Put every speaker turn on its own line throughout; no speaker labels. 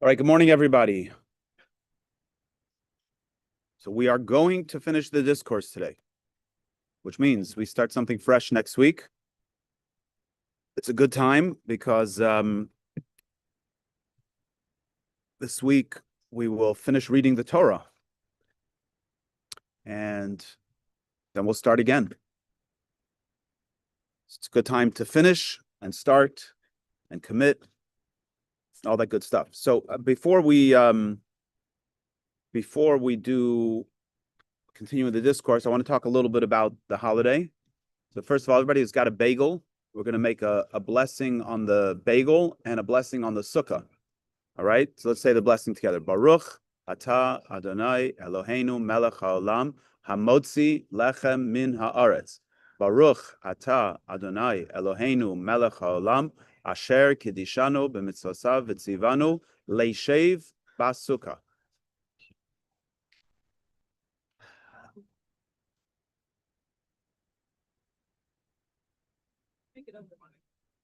All right, good morning, everybody. So we are going to finish the discourse today, which means we start something fresh next week. It's a good time because this week we will finish reading the Torah, and then we'll start again. It's a good time to finish and start and commit, all that good stuff. So before we do continue with the discourse, I want to talk a little bit about the holiday. So first of all, everybody who's got a bagel, we're going to make a blessing on the bagel and a blessing on the sukkah. All right? So let's say the blessing together. Baruch atah Adonai Eloheinu melech haolam hamotzi lechem min haaretz. Baruch atah Adonai Eloheinu melech haolam asher kidishanu b'mitzvosav v'tzivanu leishev basukkah.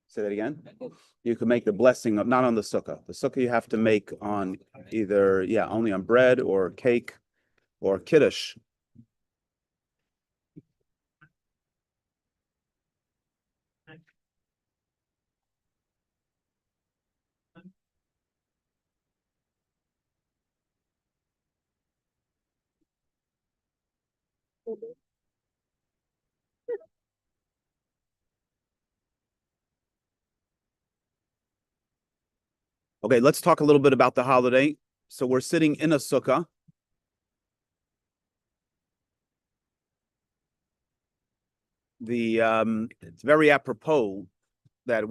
Say that again. You could make the blessing not on the sukkah. The sukkah you have to make on either, only on bread or cake or kiddush. Okay, let's talk a little bit about the holiday. So we're sitting in a sukkah. It's very apropos that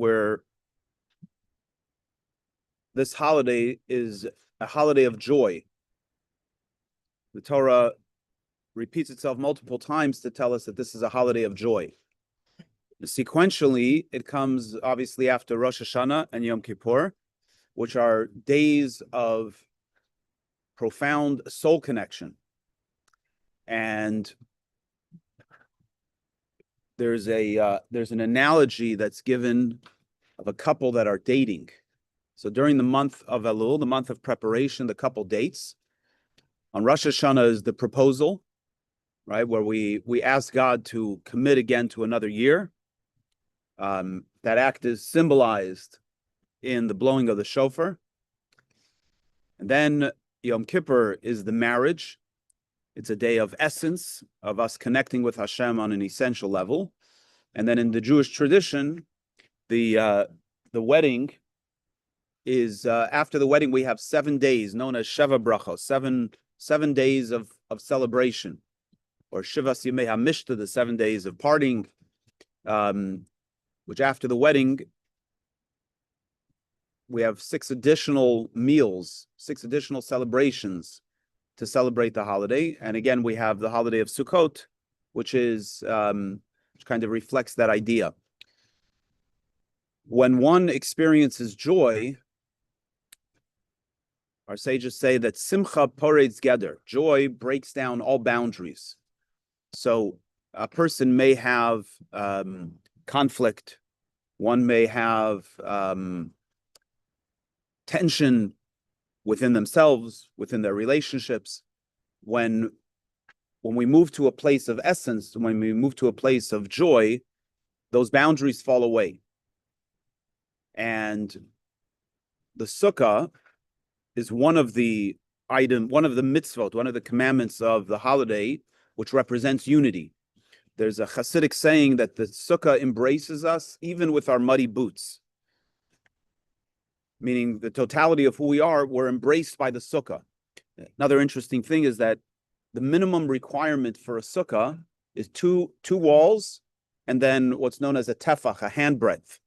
this holiday is a holiday of joy. The Torah repeats itself multiple times to tell us that this is a holiday of joy. Sequentially, it comes obviously after Rosh Hashanah and Yom Kippur, which are days of profound soul connection. And there's an analogy that's given of a couple that are dating. So during the month of Elul, the month of preparation, the couple dates. On Rosh Hashanah is the proposal, right, where we ask God to commit again to another year. That act is symbolized in the blowing of the shofar. And then Yom Kippur is the marriage. It's a day of essence, of us connecting with Hashem on an essential level. And then in the Jewish tradition, the wedding is, after the wedding, we have 7 days known as Sheva Brachos, seven days of celebration, or Shivas Yimei HaMishta, the 7 days of parting, which after the wedding, we have 6 additional meals, 6 additional celebrations to celebrate the holiday. And again, we have the holiday of Sukkot, which kind of reflects that idea. When one experiences joy, our sages say that Simcha Poretz Geder, joy breaks down all boundaries. So a person may have conflict, one may have tension within themselves, within their relationships. When we move to a place of essence, when we move to a place of joy, those boundaries fall away. And the sukkah is one of the mitzvot, one of the commandments of the holiday, which represents unity. There's a Hasidic saying that the sukkah embraces us even with our muddy boots. Meaning the totality of who we are, we're embraced by the sukkah. Another interesting thing is that the minimum requirement for a sukkah is two walls and then what's known as a tefach, a handbreadth.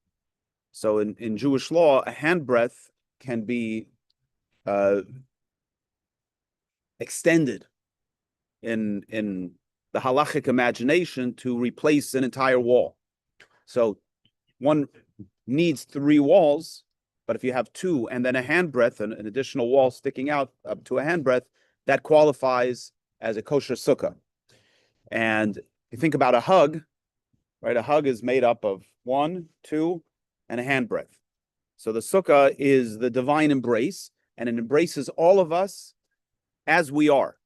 So in Jewish law, a handbreadth can be extended in the halachic imagination to replace an entire wall. So one needs 3 walls, but if you have 2 and then a handbreadth, an additional wall sticking out up to a handbreadth, that qualifies as a kosher sukkah. And you think about a hug, right? A hug is made up of 1, 2, and a handbreadth. So the sukkah is the divine embrace, and it embraces all of us as we are,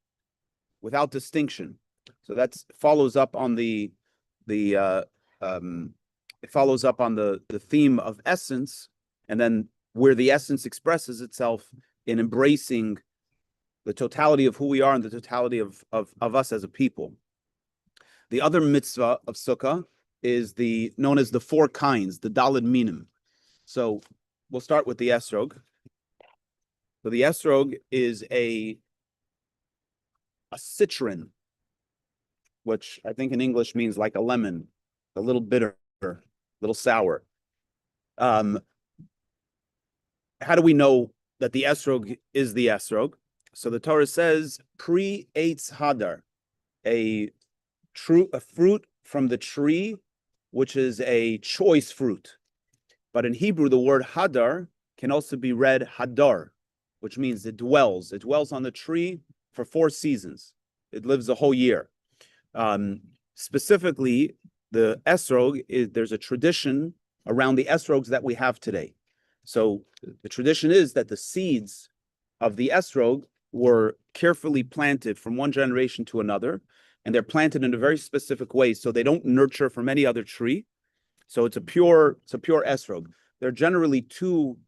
without distinction. So that follows up on the it follows up on the theme of essence, and then where the essence expresses itself in embracing the totality of who we are and the totality of us as a people. The other mitzvah of Sukkah is known as the 4 kinds, the Daled Minim. So we'll start with the esrog. So the esrog is a citron, which I think in English means like a lemon, a little bitter, a little sour. How do we know that the esrog is the esrog? So the Torah says, Pri Eitz Hadar, a fruit from the tree, which is a choice fruit. But in Hebrew, the word Hadar can also be read Hadar, which means it dwells. It dwells on the tree for 4 seasons. It lives the whole year. Specifically, the esrog, there's a tradition around the esrogs that we have today. So the tradition is that the seeds of the esrog were carefully planted from one generation to another, and they're planted in a very specific way, so they don't nurture from any other tree. So it's a pure esrog. There are generally two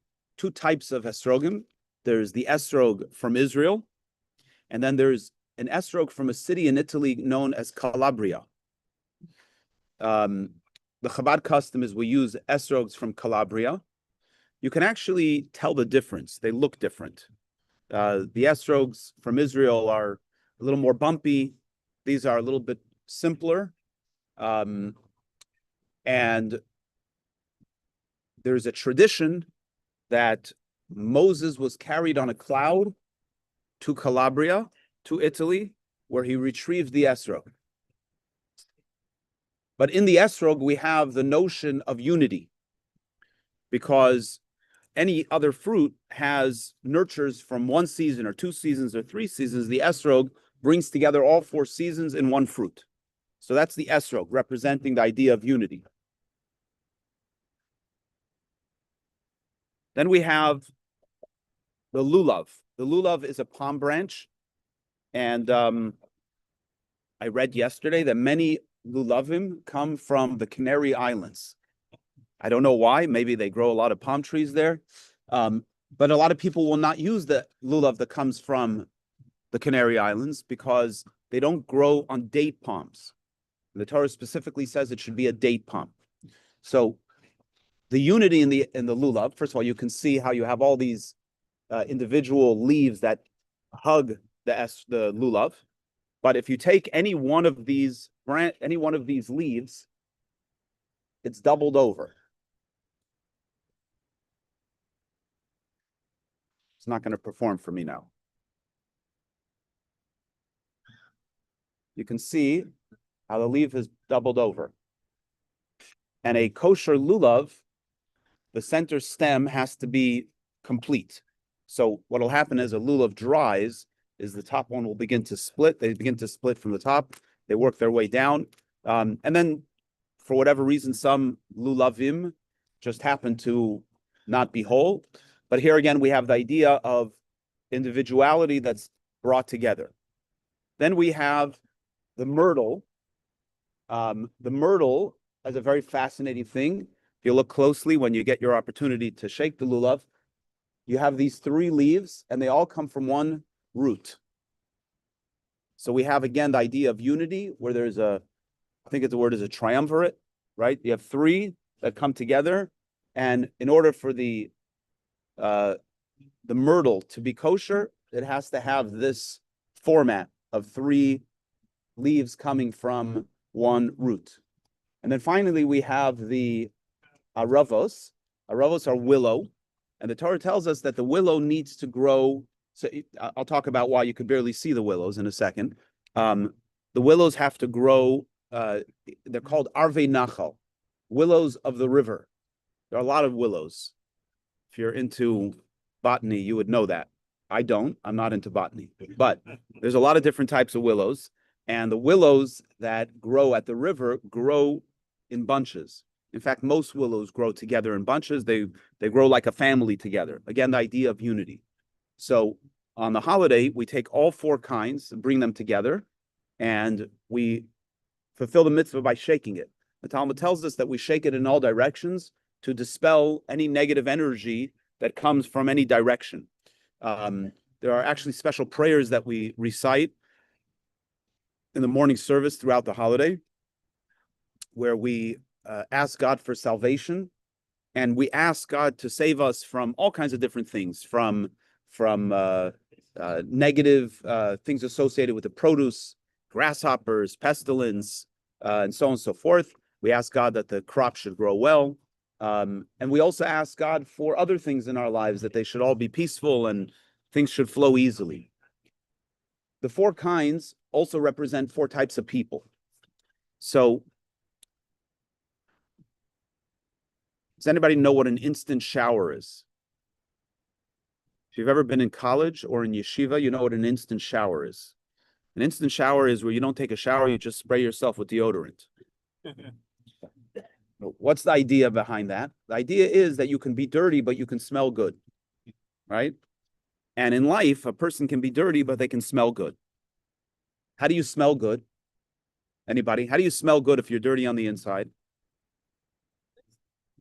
types of esrogim. There's the esrog from Israel, and then there's an esrog from a city in Italy known as Calabria. The Chabad custom is we use esrogs from Calabria. You can actually tell the difference. They look different. The esrogs from Israel are a little more bumpy. These are a little bit simpler. And there's a tradition that Moses was carried on a cloud to Calabria, to Italy, where he retrieved the esrog. But in the esrog, we have the notion of unity, because any other fruit nurtures from 1 season or 2 seasons or 3 seasons. The esrog brings together all 4 seasons in one fruit. So that's the esrog, representing the idea of unity. Then we have the lulav. The lulav is a palm branch. And I read yesterday that many lulavim come from the Canary Islands. I don't know why. Maybe they grow a lot of palm trees there. But a lot of people will not use the lulav that comes from the Canary Islands because they don't grow on date palms. The Torah specifically says it should be a date palm. So the unity in the lulav, first of all, you can see how you have all these individual leaves that hug the lulav. But if you take any one of these leaves, it's doubled over. It's not going to perform for me now. You can see how the leaf is doubled over. And a kosher lulav, the center stem has to be complete. So what will happen as a lulav dries is the top one will begin to split. They begin to split from the top. They work their way down. And then for whatever reason, some lulavim just happen to not be whole. But here again, we have the idea of individuality that's brought together. Then we have the myrtle. The myrtle is a very fascinating thing. If you look closely, when you get your opportunity to shake the lulav, you have these 3 leaves, and they all come from one root. So we have, again, the idea of unity, where there's I think the word is a triumvirate, right? You have 3 that come together, and in order for the myrtle to be kosher, it has to have this format of 3 leaves coming from one root. And then finally, we have the aravos. Aravos are willow, and the Torah tells us that the willow needs to grow. So I'll talk about why you can barely see the willows in a second. The willows have to grow. They're called arvei nachal, willows of the river. There are a lot of willows. If you're into botany, you would know that. I don't. I'm not into botany. But there's a lot of different types of willows. And the willows that grow at the river grow in bunches. In fact, most willows grow together in bunches. They grow like a family together. Again, the idea of unity. So on the holiday, we take all four kinds and bring them together, and we fulfill the mitzvah by shaking it. The Talmud tells us that we shake it in all directions to dispel any negative energy that comes from any direction. There are actually special prayers that we recite in the morning service throughout the holiday, where we ask God for salvation, and we ask God to save us from all kinds of different things, from negative things associated with the produce, grasshoppers, pestilence, and so on and so forth. We ask God that the crop should grow well. And we also ask God for other things in our lives, that they should all be peaceful and things should flow easily. The four kinds also represent four types of people. So, does anybody know what an instant shower is? If you've ever been in college or in yeshiva, you know what an instant shower is. An instant shower is where you don't take a shower, you just spray yourself with deodorant. What's the idea behind that? The idea is that you can be dirty, but you can smell good, right? And in life, a person can be dirty, but they can smell good. How do you smell good? Anybody? How do you smell good if you're dirty on the inside?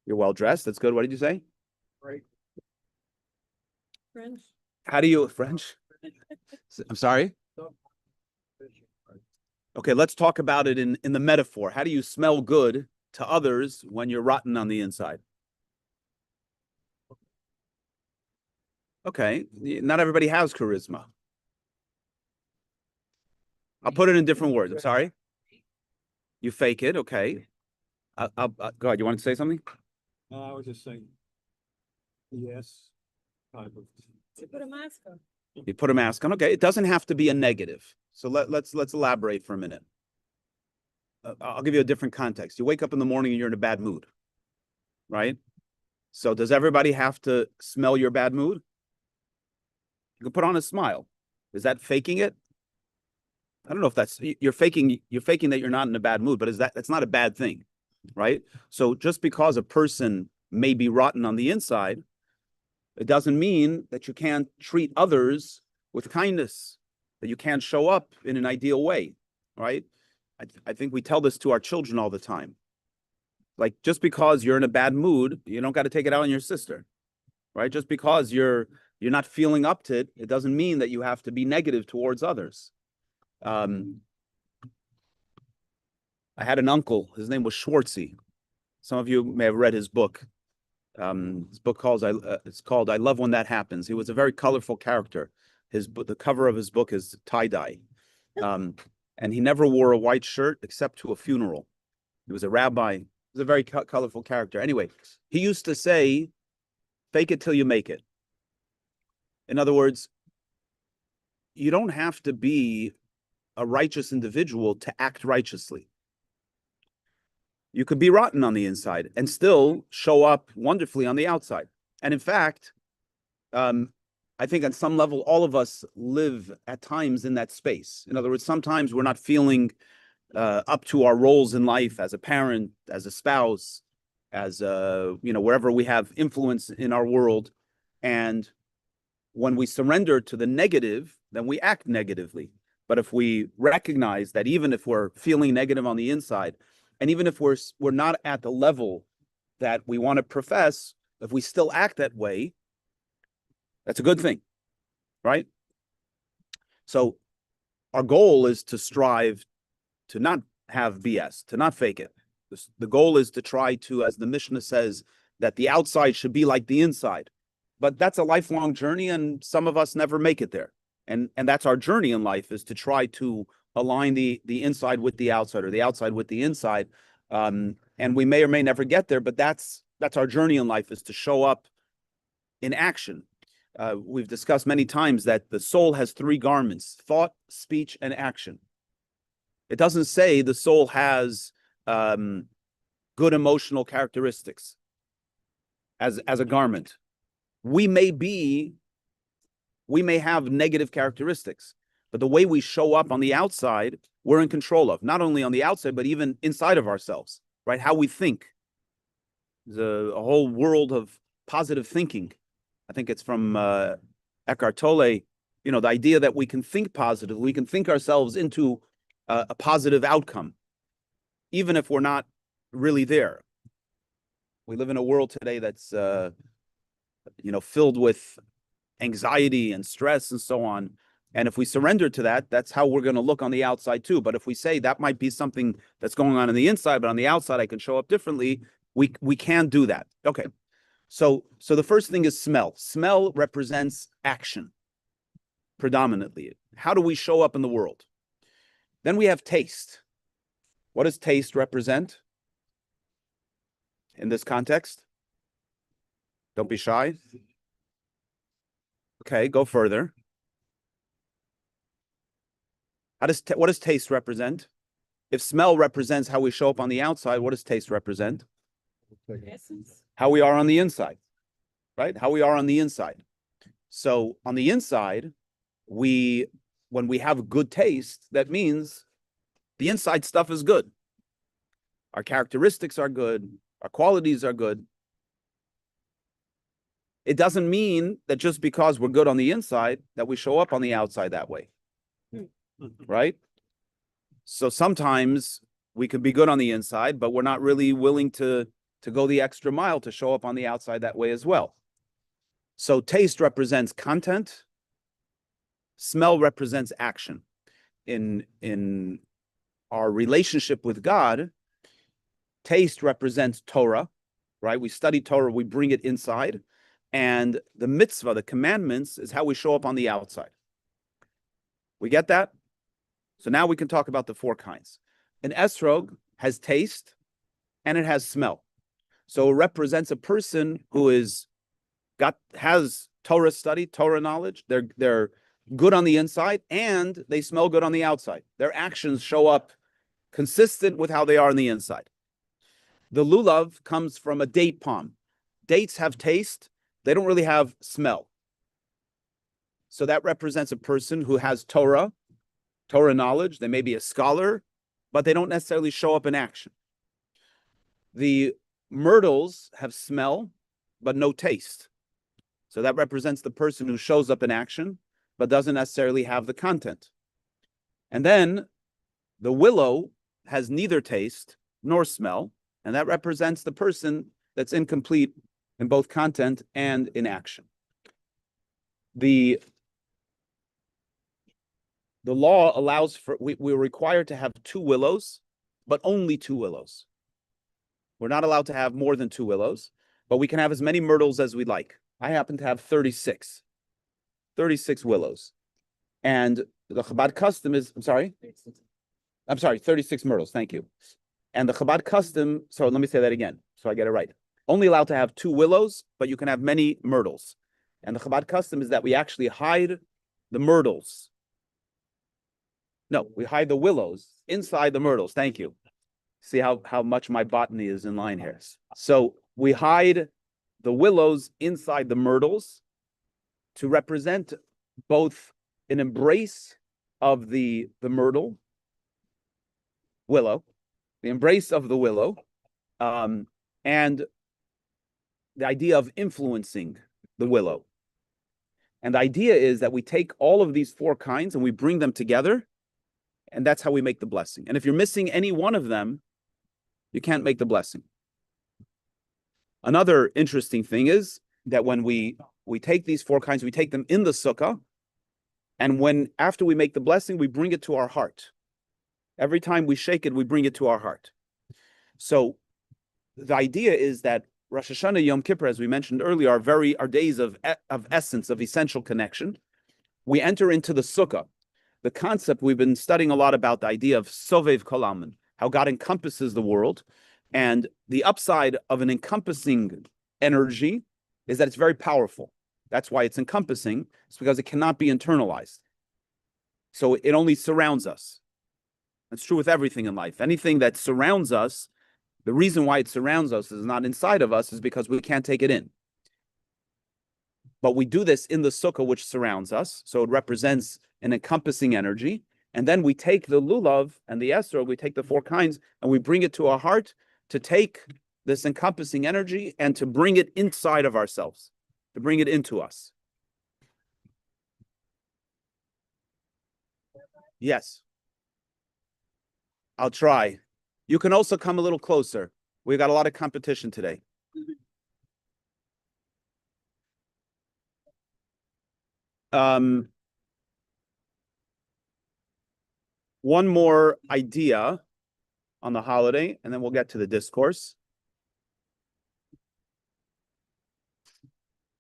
You're well dressed. That's good. What did you say?
Right. French.
How do you French? I'm sorry. Okay, let's talk about it in the metaphor. How do you smell good to others when you're rotten on the inside? Okay, not everybody has charisma. I'll put it in different words. I'm sorry. You fake it. Okay. Go ahead. You want to say something?
No, I was just saying, yes, type of.
You put a mask on.
You put a mask on. Okay, it doesn't have to be a negative. So let's elaborate for a minute. I'll give you a different context. You wake up in the morning and you're in a bad mood, right? So does everybody have to smell your bad mood? You can put on a smile. Is that faking it? I don't know if that's you're faking that you're not in a bad mood, but that's not a bad thing, right? So just because a person may be rotten on the inside, it doesn't mean that you can't treat others with kindness, that you can't show up in an ideal way, right? I think we tell this to our children all the time. Like, just because you're in a bad mood, you don't got to take it out on your sister, right? Just because you're not feeling up to it, it doesn't mean that you have to be negative towards others. I had an uncle, his name was Schwartzy. Some of you may have read his book. His book it's called I Love When That Happens. He was a very colorful character. The cover of his book is tie-dye. And he never wore a white shirt except to a funeral. He was a rabbi. He was a very colorful character. Anyway, he used to say, fake it till you make it. In other words, you don't have to be a righteous individual to act righteously. You could be rotten on the inside and still show up wonderfully on the outside. And in fact, I think on some level, all of us live at times in that space. In other words, sometimes we're not feeling up to our roles in life as a parent, as a spouse, as wherever we have influence in our world. And when we surrender to the negative, then we act negatively. But if we recognize that even if we're feeling negative on the inside, and even if we're not at the level that we want to profess, if we still act that way, that's a good thing, right? So our goal is to strive to not have BS, to not fake it. The goal is to try to, as the Mishnah says, that the outside should be like the inside. But that's a lifelong journey, and some of us never make it there. And that's our journey in life, is to try to align the inside with the outside, or the outside with the inside. And we may or may never get there, but that's our journey in life, is to show up in action. We've discussed many times that the soul has three garments: thought, speech, and action. It doesn't say the soul has good emotional characteristics as a garment. We may have negative characteristics, but the way we show up on the outside, we're in control of. Not only on the outside, but even inside of ourselves, right? How we think. There's a whole world of positive thinking. I think it's from Eckhart Tolle, the idea that we can think positive, we can think ourselves into a positive outcome, even if we're not really there. We live in a world today that's, filled with anxiety and stress and so on. And if we surrender to that, that's how we're going to look on the outside too. But if we say that might be something that's going on the inside, but on the outside I can show up differently, we can do that. Okay. So the first thing is smell. Smell represents action predominantly. How do we show up in the world? Then we have taste. What does taste represent in this context? Don't be shy. Okay, go further. What does taste represent? If smell represents how we show up on the outside, what does taste represent?
Essence.
How we are on the inside, right? How we are on the inside. So on the inside, when we have good taste, that means the inside stuff is good. Our characteristics are good. Our qualities are good. It doesn't mean that just because we're good on the inside, that we show up on the outside that way. Right? So sometimes we could be good on the inside, but we're not really willing to go the extra mile to show up on the outside that way as well. So taste represents content. Smell represents action. In our relationship with God, taste represents Torah, right? We study Torah, we bring it inside. And the mitzvah, the commandments, is how we show up on the outside. We get that? So now we can talk about the four kinds. An esrog has taste and it has smell. So it represents a person who has Torah study, Torah knowledge. They're good on the inside and they smell good on the outside. Their actions show up consistent with how they are on the inside. The lulav comes from a date palm. Dates have taste. They don't really have smell. So that represents a person who has Torah knowledge. They may be a scholar, but they don't necessarily show up in action. The myrtles have smell, but no taste. So that represents the person who shows up in action, but doesn't necessarily have the content. And then the willow has neither taste nor smell, and that represents the person that's incomplete in both content and in action. The law allows for, we're required to have 2 willows, but only 2 willows. We're not allowed to have more than 2 willows, but we can have as many myrtles as we like. I happen to have 36 willows. And the Chabad custom is, 36 myrtles, thank you. And the Chabad custom, so let me say that again, so I get it right. Only allowed to have 2 willows, but you can have many myrtles. And the Chabad custom is that we actually hide the myrtles. No, we hide the willows inside the myrtles. Thank you. See how much my botany is in line here. So we hide the willows inside the myrtles to represent both an embrace of the myrtle, willow, the embrace of the willow, and the idea of influencing the willow. And the idea is that we take all of these 4 kinds and we bring them together, and that's how we make the blessing. And if you're missing any one of them, you can't make the blessing. Another interesting thing is that when we take these 4 kinds, we take them in the sukkah, and after we make the blessing, we bring it to our heart. Every time we shake it, we bring it to our heart. So the idea is that Rosh Hashanah, Yom Kippur, as we mentioned earlier, are days of essence, of essential connection. We enter into the sukkah. The concept, we've been studying a lot about the idea of Sovev Kol Almin, how God encompasses the world. And the upside of an encompassing energy is that it's very powerful. That's why it's encompassing. It's because it cannot be internalized. So it only surrounds us. That's true with everything in life. Anything that surrounds us, the reason why it surrounds us is not inside of us is because we can't take it in. But we do this in the sukkah, which surrounds us. So it represents an encompassing energy. And then we take the lulav and the esrog, we take the 4 kinds, and we bring it to our heart to take this encompassing energy and to bring it inside of ourselves, to bring it into us. Yes. I'll try. You can also come a little closer. We've got a lot of competition today. One more idea on the holiday, and then we'll get to the discourse.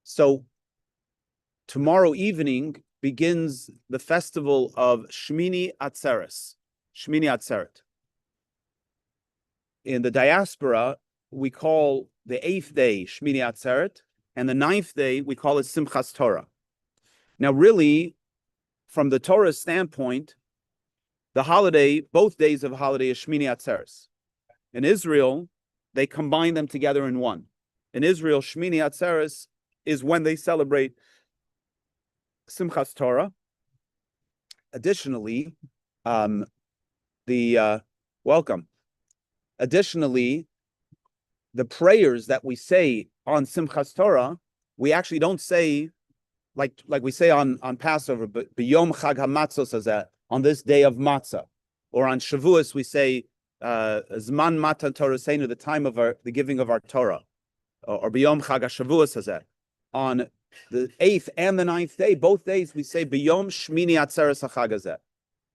So tomorrow evening begins the festival of Shmini Atzeres, Shmini Atzeret. In the diaspora, we call the 8th day Shmini Atzeret, and the 9th day we call it Simchas Torah. Now, really, from the Torah standpoint, the holiday, both days of holiday, is Shmini Atzeres. In Israel, they combine them together in one. In Israel, Shmini Atzeres is when they celebrate Simchas Torah. Additionally, welcome. Additionally, the prayers that we say on Simchas Torah, we actually don't say like we say on Passover, but B'yom Chag HaMatzos Hazeh, on this day of matzah, or on Shavuos we say Zman Matan Torah, the time of the giving of our Torah, or B'yom Chag HaShavuos Hazeh. On the 8th and the 9th day, both days we say B'yom Shmini Atzeres HaChag Hazeh,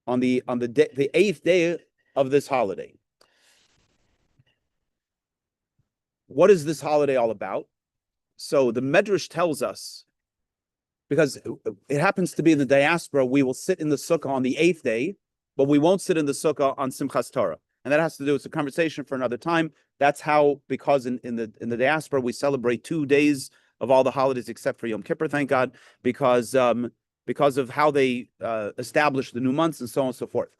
on the 8th day of this holiday. What is this holiday all about? So the Medrash tells us, because it happens to be in the diaspora, we will sit in the sukkah on the 8th day, but we won't sit in the sukkah on Simchas Torah. And that has to do, it's a conversation for another time. That's how, because in the diaspora, we celebrate 2 days of all the holidays except for Yom Kippur, thank God, because of how they established the new months and so on and so forth.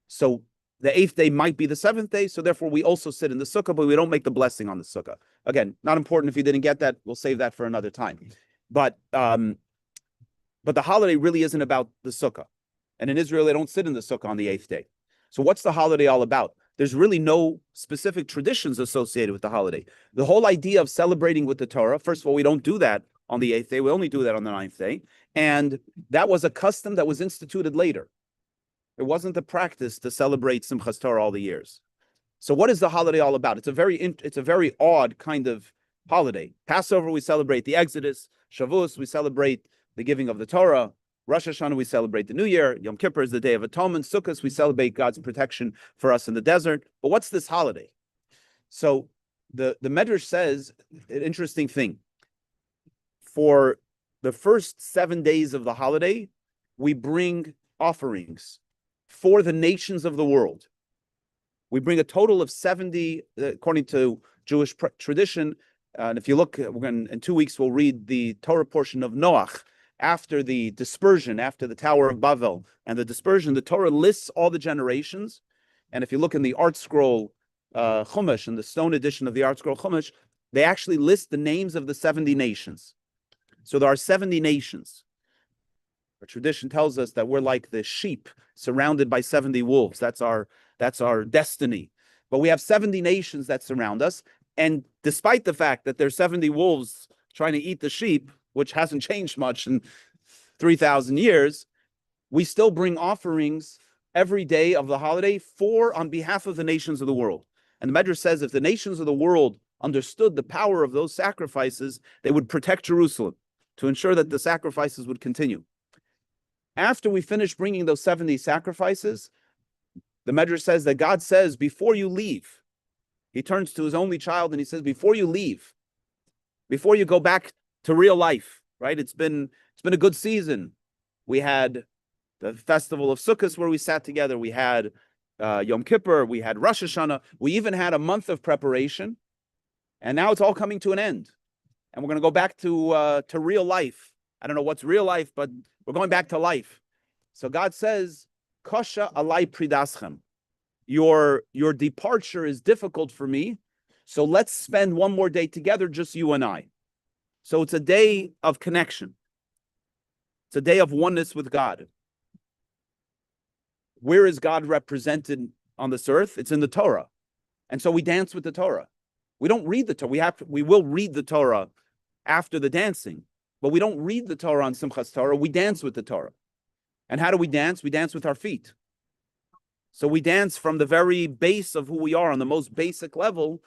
So the 8th day might be the 7th day, so therefore we also sit in the sukkah, but we don't make the blessing on the sukkah. Again, not important if you didn't get that. We'll save that for another time. But the holiday really isn't about the sukkah. And in Israel, they don't sit in the sukkah on the 8th day. So what's the holiday all about? There's really no specific traditions associated with the holiday. The whole idea of celebrating with the Torah, first of all, we don't do that on the 8th day. We only do that on the 9th day. And that was a custom that was instituted later. It wasn't the practice to celebrate Simchas Torah all the years. So what is the holiday all about? It's a very odd kind of holiday. Passover, we celebrate the Exodus. Shavuos, we celebrate the giving of the Torah. Rosh Hashanah, we celebrate the New Year. Yom Kippur is the Day of Atonement. Sukkot, we celebrate God's protection for us in the desert. But what's this holiday? So the Medrash says an interesting thing. For the first 7 days of the holiday, we bring offerings for the nations of the world. We bring a total of 70, according to Jewish tradition. And if you look, in 2 weeks, we'll read the Torah portion of Noach. After the dispersion, after the Tower of Babel and the dispersion, the Torah lists all the generations. And if you look in the Art Scroll Chumash, in the stone edition of the Art Scroll Chumash, they actually list the names of the 70 nations. So there are 70 nations. Our tradition tells us that we're like the sheep surrounded by 70 wolves. That's our destiny. But we have 70 nations that surround us. And despite the fact that there's 70 wolves trying to eat the sheep, which hasn't changed much in 3,000 years, we still bring offerings every day of the holiday on behalf of the nations of the world. And the Medrash says if the nations of the world understood the power of those sacrifices, they would protect Jerusalem to ensure that the sacrifices would continue. After we finish bringing those 70 sacrifices, the Medrash says that God says, before you leave, he turns to his only child and he says, before you leave, before you go back to real life, right? It's been a good season. We had the festival of Sukkot where we sat together. We had Yom Kippur. We had Rosh Hashanah. We even had a month of preparation. And now it's all coming to an end. And we're going to go back to real life. I don't know what's real life, but we're going back to life. So God says, Kosha alai pridaschem. Your departure is difficult for me. So let's spend one more day together, just you and I. So it's a day of connection. It's a day of oneness with God. Where is God represented on this earth? It's in the Torah. And so we dance with the Torah. We don't read the Torah. We will read the Torah after the dancing, but we don't read the Torah on Simchas Torah. We dance with the Torah. And how do we dance? We dance with our feet. So we dance from the very base of who we are on the most basic level.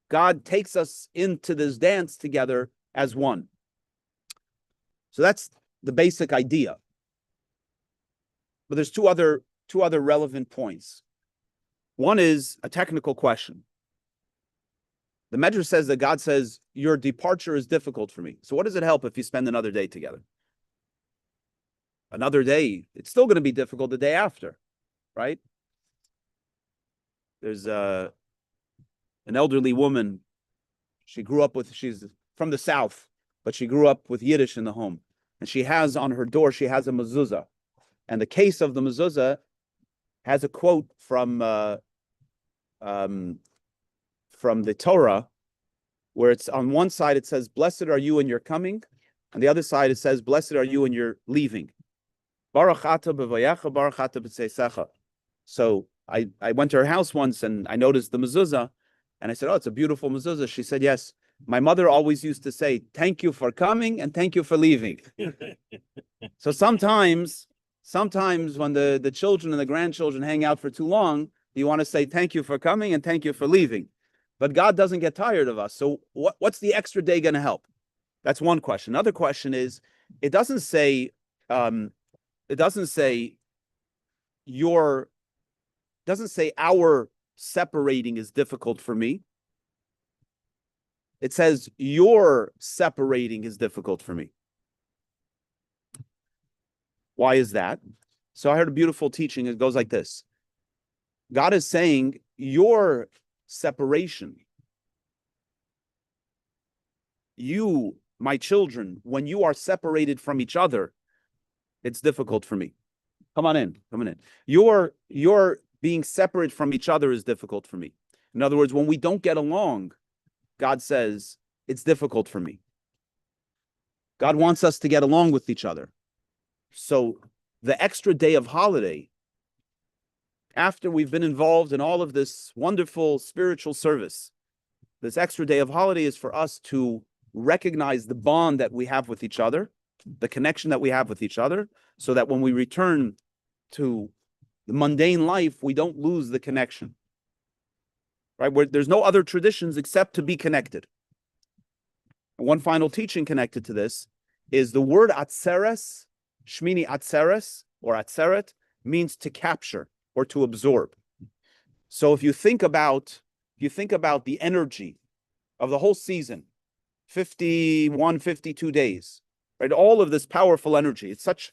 God takes us into this dance together as one. So that's the basic idea. But there's two other relevant points. One is a technical question. The Medrash says that God says, your departure is difficult for me. So what does it help if you spend another day together? Another day, it's still going to be difficult the day after, right? There's an elderly woman. She's from the South, but she grew up with Yiddish in the home. And she has on her door, she has a mezuzah. And the case of the mezuzah has a quote from the Torah, where it's on one side, it says, blessed are you in your coming. On the other side, it says, blessed are you in your leaving. Baruch ata b'vayecha, baruch ata b'tzeisecha. So I went to her house once and I noticed the mezuzah, and I said, oh, it's a beautiful mezuzah. She said, yes. My mother always used to say, thank you for coming and thank you for leaving. So sometimes when the children and the grandchildren hang out for too long, you want to say, thank you for coming and thank you for leaving. But God doesn't get tired of us. So what's the extra day going to help? That's one question. Another question is, it doesn't say our separating is difficult for me. It says your separating is difficult for me. Why is that? So I heard a beautiful teaching. It goes like this. God is saying your separation, you, my children, when you are separated from each other, it's difficult for me. Come on in. Your being separate from each other is difficult for me. In other words, when we don't get along, God says, it's difficult for me. God wants us to get along with each other. So the extra day of holiday, after we've been involved in all of this wonderful spiritual service, this extra day of holiday is for us to recognize the bond that we have with each other, the connection that we have with each other, so that when we return to the mundane life, we don't lose the connection. Right? Where there's no other traditions except to be connected. And one final teaching connected to this is the word atzeres, Shmini atzeres, or atzeret, means to capture or to absorb. So if you think about the energy of the whole season, 51, 52 days, right? All of this powerful energy. It's such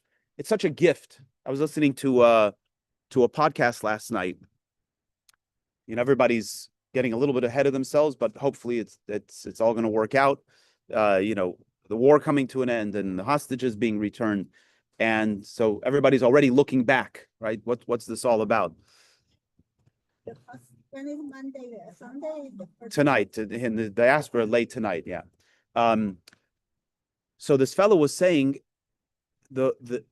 a gift. I was listening to a podcast last night. You know, everybody's getting a little bit ahead of themselves, but hopefully it's all going to work out. You know, the war coming to an end and the hostages being returned. And so everybody's already looking back, right? What's this all about?
When is Monday, Sunday?
Tonight, in the diaspora, late tonight, yeah. So this fellow was saying the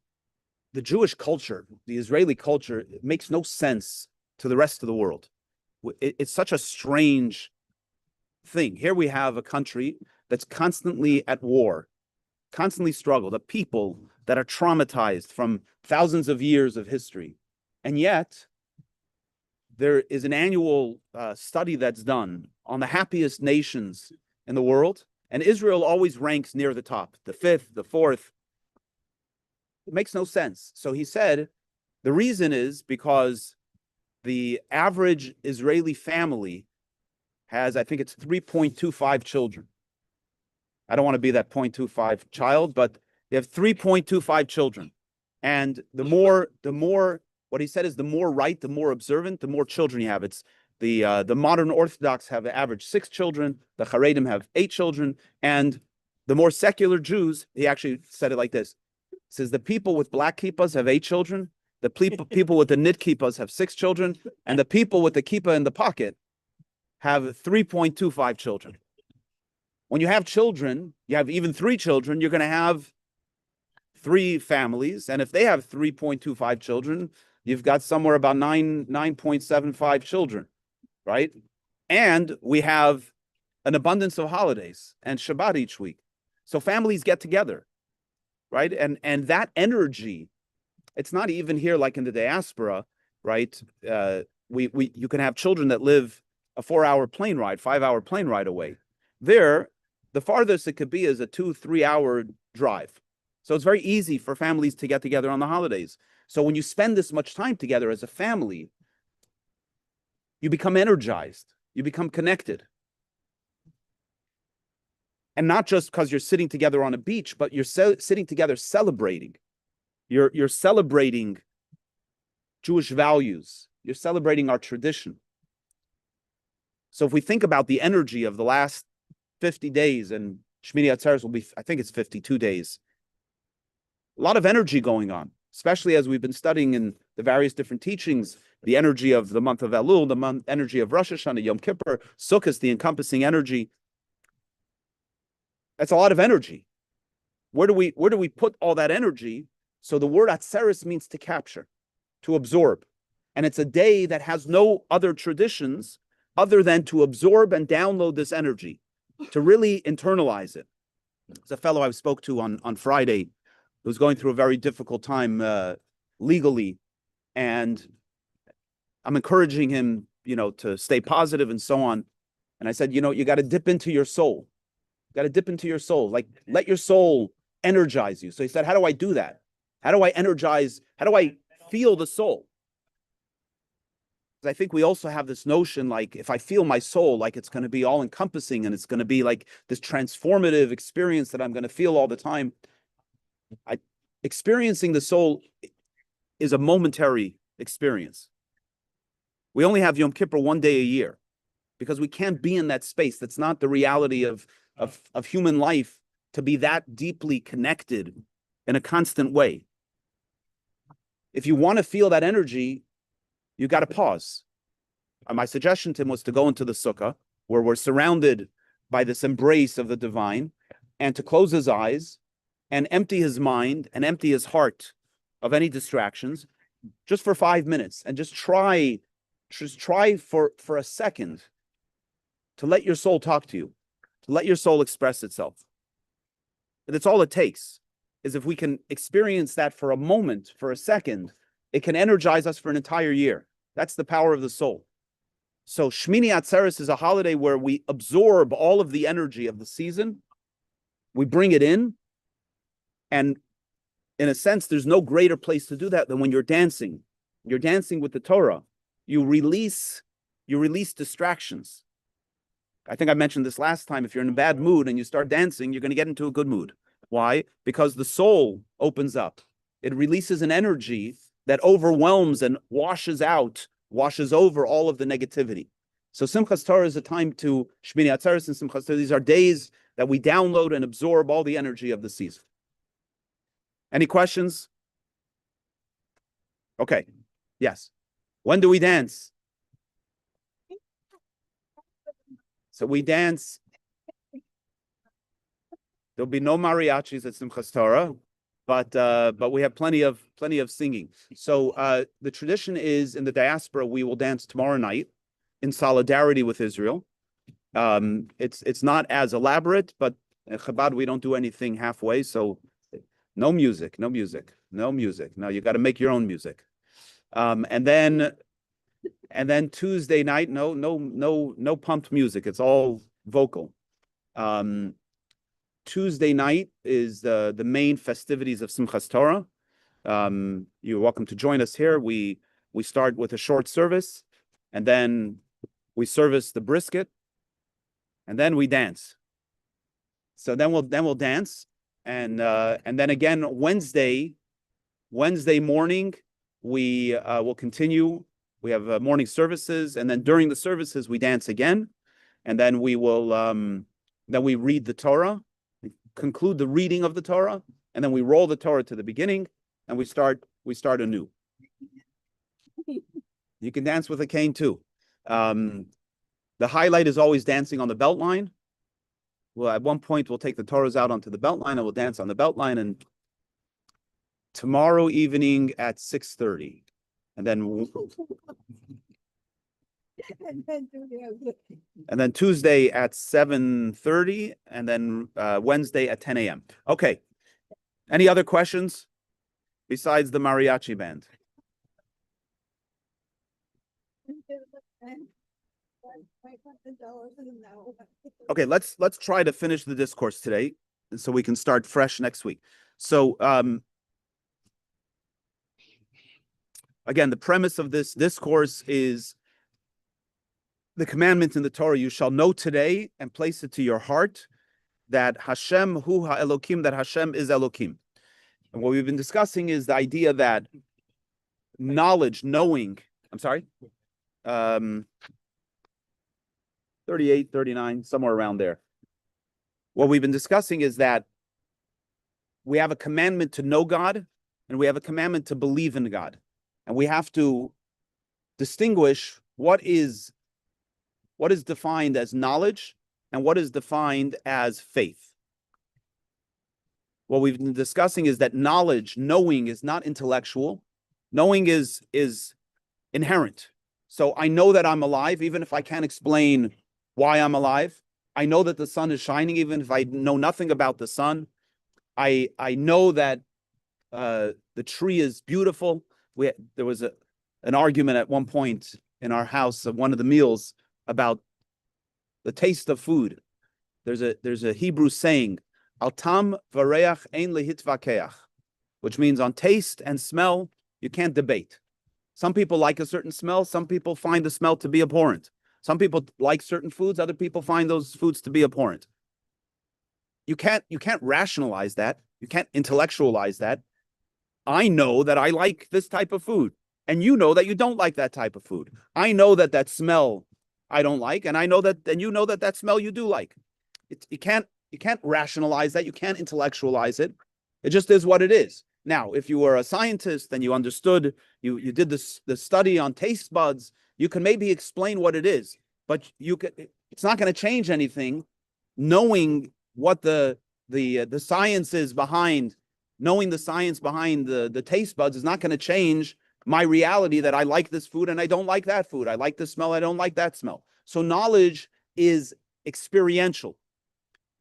Jewish culture, the Israeli culture, it makes no sense to the rest of the world. It's such a strange thing. Here we have a country that's constantly at war, constantly struggle, the people that are traumatized from thousands of years of history. And yet, there is an annual study that's done on the happiest nations in the world, and Israel always ranks near the top, the fifth, the fourth. It makes no sense. So he said, the reason is because the average Israeli family has, I think it's 3.25 children. I don't want to be that 0.25 child, but they have 3.25 children. And the more, what he said is the more right, the more observant, the more children you have. It's the modern Orthodox have an average 6 children, the Haredim have 8 children, and the more secular Jews, he actually said it like this. He says the people with black kippahs have 8 children, the people with the knit kippahs have 6 children, and the people with the kippah in the pocket have 3.25 children. When you have children, you have even 3 children, you're going to have 3 families, and if they have 3.25 children, you've got somewhere about 9.75 children, right? And we have an abundance of holidays and Shabbat each week. So families get together, right? And that energy It's not even here like in the diaspora, right? You can have children that live a 4-hour plane ride, 5-hour plane ride away. There, the farthest it could be is a 2-3 hour drive. So it's very easy for families to get together on the holidays. So when you spend this much time together as a family, you become energized, you become connected. And not just because you're sitting together on a beach, but you're sitting together celebrating. You're celebrating Jewish values. You're celebrating our tradition. So if we think about the energy of the last 50 days, and Shmini Atzeres will be, I think it's 52 days, a lot of energy going on, especially as we've been studying in the various different teachings, the energy of the month of Elul, the energy of Rosh Hashanah, Yom Kippur, Sukkot, the encompassing energy. That's a lot of energy. Where do we put all that energy? So the word Atzeres means to capture, to absorb. And it's a day that has no other traditions other than to absorb and download this energy, to really internalize it. There's a fellow I spoke to on Friday who was going through a very difficult time legally. And I'm encouraging him, to stay positive and so on. And I said, you got to dip into your soul. You got to dip into your soul. Like, let your soul energize you. So he said, how do I do that? How do I energize? How do I feel the soul? Because I think we also have this notion, like, if I feel my soul, like it's going to be all encompassing and it's going to be like this transformative experience that I'm going to feel all the time. Experiencing the soul is a momentary experience. We only have Yom Kippur one day a year because we can't be in that space. That's not the reality of human life, to be that deeply connected in a constant way. If you want to feel that energy, you got to pause. My suggestion to him was to go into the sukkah, where we're surrounded by this embrace of the divine, and to close his eyes and empty his mind and empty his heart of any distractions, just for 5 minutes, and just try for a second to let your soul talk to you, to let your soul express itself. And that's all it takes, is if we can experience that for a moment, for a second, it can energize us for an entire year. That's the power of the soul. So Shmini Atzeres is a holiday where we absorb all of the energy of the season, we bring it in, and in a sense, there's no greater place to do that than when you're dancing. You're dancing with the Torah. You release distractions. I think I mentioned this last time. If you're in a bad mood and you start dancing, you're going to get into a good mood. Why? Because the soul opens up. It releases an energy that overwhelms and washes over all of the negativity. So Simchas Torah is a time to Shmini Atzeres and Simchas Torah. These are days that we download and absorb all the energy of the season. Any questions? Okay. Yes. When do we dance? So we dance. There'll be no mariachis at Simchas Torah, but we have plenty of singing. So the tradition is, in the diaspora, we will dance tomorrow night in solidarity with Israel. It's not as elaborate, but in Chabad we don't do anything halfway. So no music. No, you got to make your own music. And then Tuesday night, no pumped music. It's all vocal. Tuesday night is the main festivities of Simchas Torah. You're welcome to join us here. We start with a short service, and then we service the brisket, and then we dance. So then we'll dance, and then again Wednesday morning we will continue. We have morning services, and then during the services we dance again, and then we will then we read the Torah, conclude the reading of the Torah, and then we roll the Torah to the beginning, and we start anew. You can dance with a cane too. The highlight is always dancing on the belt line. Well, at one point we'll take the Torahs out onto the belt line, and we'll dance on the belt line. And tomorrow evening at 6:30, and then Tuesday at 7:30, and then Wednesday at 10 a.m. Okay. Any other questions? besides the mariachi band? Okay, let's try to finish the discourse today so we can start fresh next week. So again, the premise of this discourse is the commandment in the Torah: you shall know today and place it to your heart that Hashem hu ha-Elokim, that Hashem is Elokim. And what we've been discussing is the idea that knowledge, knowing, 38, 39, somewhere around there. What we've been discussing is that we have a commandment to know God and we have a commandment to believe in God. And we have to distinguish what is defined as knowledge and what is defined as faith. What we've been discussing is that knowledge, knowing, is not intellectual. Knowing is inherent. So I know that I'm alive, even if I can't explain why I'm alive. I know that the sun is shining, even if I know nothing about the sun. I know that the tree is beautiful. There was an argument at one point in our house of one of the meals about the taste of food. There's a Hebrew saying, "Al tam vareach ein lehitvakeach," which means on taste and smell you can't debate. Some people like a certain smell. Some people find the smell to be abhorrent. Some people like certain foods. Other people find those foods to be abhorrent. You can't rationalize that. You can't intellectualize that. I know that I like this type of food, and you know that you don't like that type of food. I know that smell I don't like, and you know that smell you do like. You can't rationalize that. You can't intellectualize it. It just is what it is. Now, if you were a scientist and you understood, you did the study on taste buds, you can maybe explain what it is, but it's not going to change anything. Knowing what the science is behind, knowing the science behind the taste buds is not going to change my reality that I like this food and I don't like that food. I like the smell, I don't like that smell. So knowledge is experiential.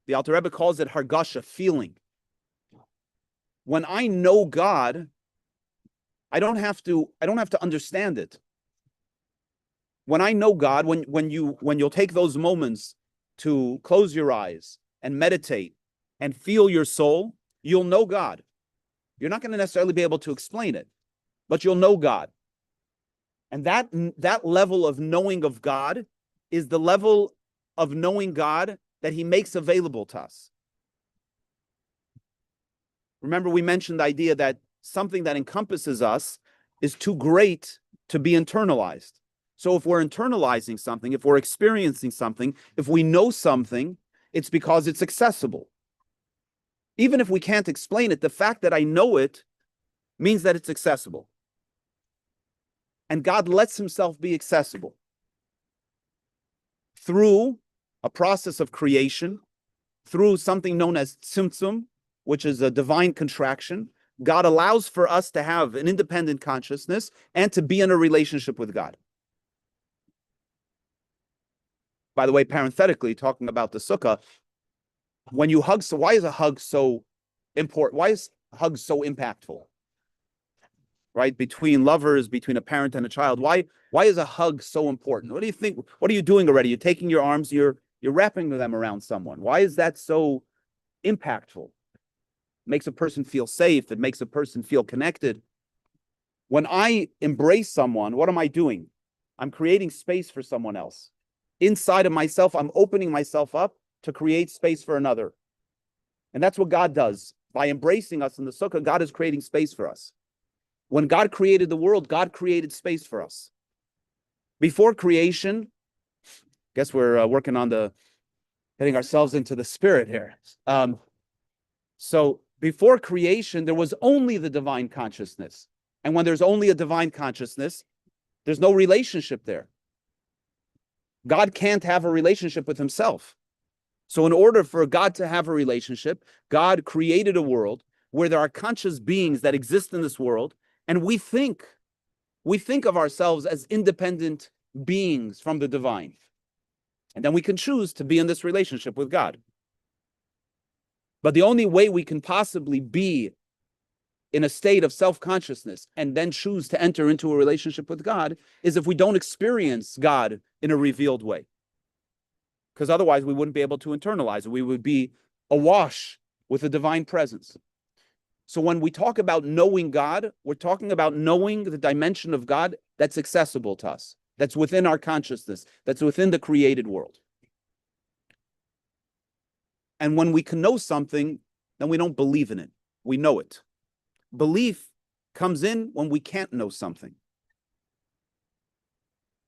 The Alter Rebbe calls it hargasha, feeling. When I know God, I don't have to understand it. When I know God, when you'll take those moments to close your eyes and meditate and feel your soul, you'll know God. You're not going to necessarily be able to explain it, but you'll know God. And that level of knowing of God is the level of knowing God that He makes available to us. Remember, we mentioned the idea that something that encompasses us is too great to be internalized. So if we're internalizing something, if we're experiencing something, if we know something, it's because it's accessible. Even if we can't explain it, the fact that I know it means that it's accessible. And God lets Himself be accessible through a process of creation, through something known as tzimtzum, which is a divine contraction. God allows for us to have an independent consciousness and to be in a relationship with God. By the way, parenthetically, talking about the sukkah, when you hug, so why is a hug so important? Why is a hug so impactful? Right? Between lovers, between a parent and a child. Why is a hug so important? What do you think? What are you doing already? You're taking your arms, you're wrapping them around someone. Why is that so impactful? It makes a person feel safe. It makes a person feel connected. When I embrace someone, what am I doing? I'm creating space for someone else. Inside of myself, I'm opening myself up to create space for another. And that's what God does. By embracing us in the sukkah, God is creating space for us. When God created the world, God created space for us. Before creation, guess we're working on getting ourselves into the spirit here. So before creation, there was only the divine consciousness. And when there's only a divine consciousness, there's no relationship there. God can't have a relationship with Himself. So in order for God to have a relationship, God created a world where there are conscious beings that exist in this world, and we think of ourselves as independent beings from the divine. And then we can choose to be in this relationship with God. But the only way we can possibly be in a state of self-consciousness and then choose to enter into a relationship with God is if we don't experience God in a revealed way. Because otherwise we wouldn't be able to internalize it. We would be awash with the divine presence. So when we talk about knowing God, we're talking about knowing the dimension of God that's accessible to us, that's within our consciousness, that's within the created world. And when we can know something, then we don't believe in it. We know it. Belief comes in when we can't know something.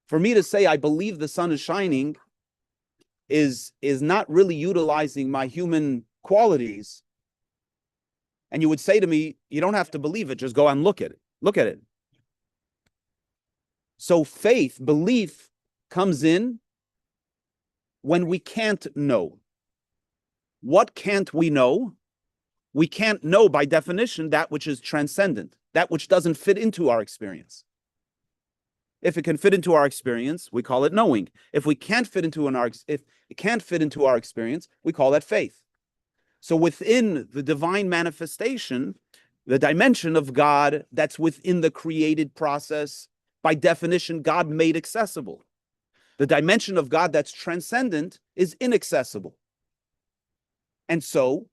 For me to say I believe the sun is shining is not really utilizing my human qualities. And you would say to me, you don't have to believe it, just go and look at it. Look at it. So faith, belief comes in when we can't know. What can't we know? We can't know by definition that which is transcendent, that which doesn't fit into our experience. If it can fit into our experience, we call it knowing. If it can't fit into our experience, we call that faith. So within the divine manifestation, the dimension of God that's within the created process, by definition, God made accessible. The dimension of God that's transcendent is inaccessible. And so,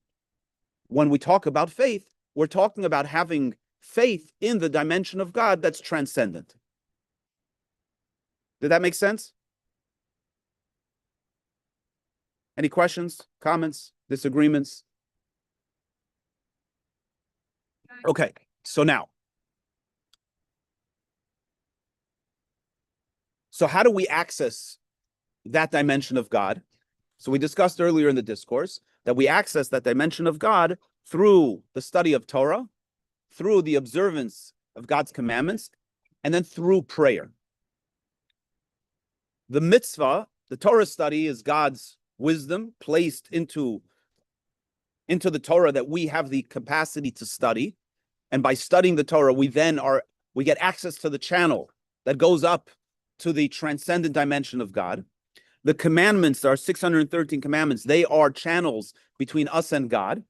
when we talk about faith, we're talking about having faith in the dimension of God that's transcendent. Did that make sense? Any questions, comments, disagreements? Okay, so now. So how do we access that dimension of God? So we discussed earlier in the discourse that we access that dimension of God through the study of Torah, through the observance of God's commandments, and then through prayer. The mitzvah, the Torah study, is God's wisdom placed into the Torah that we have the capacity to study. And by studying the Torah, we get access to the channel that goes up to the transcendent dimension of God. The commandments, there are 613 commandments. They are channels between us and God.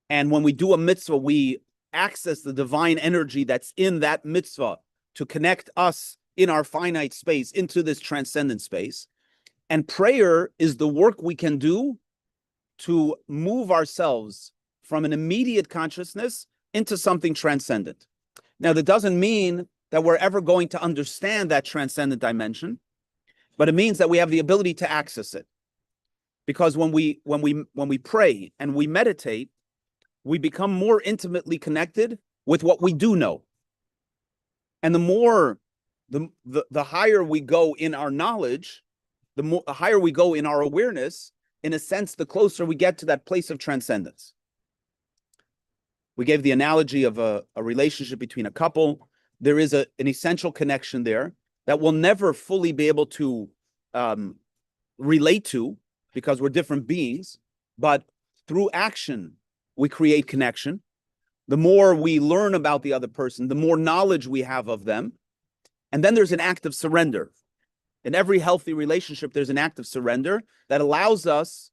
And when we do a mitzvah, we access the divine energy that's in that mitzvah to connect us in our finite space into this transcendent space. And prayer is the work we can do to move ourselves from an immediate consciousness into something transcendent. Now, that doesn't mean that we're ever going to understand that transcendent dimension, but it means that we have the ability to access it. Because when we pray and we meditate, we become more intimately connected with what we do know. And the higher we go in our knowledge, the higher we go in our awareness, in a sense, the closer we get to that place of transcendence. We gave the analogy of a relationship between a couple. There is an essential connection there that we'll never fully be able to relate to because we're different beings, but through action, we create connection. The more we learn about the other person, the more knowledge we have of them. And then there's an act of surrender. In every healthy relationship, there's an act of surrender that allows us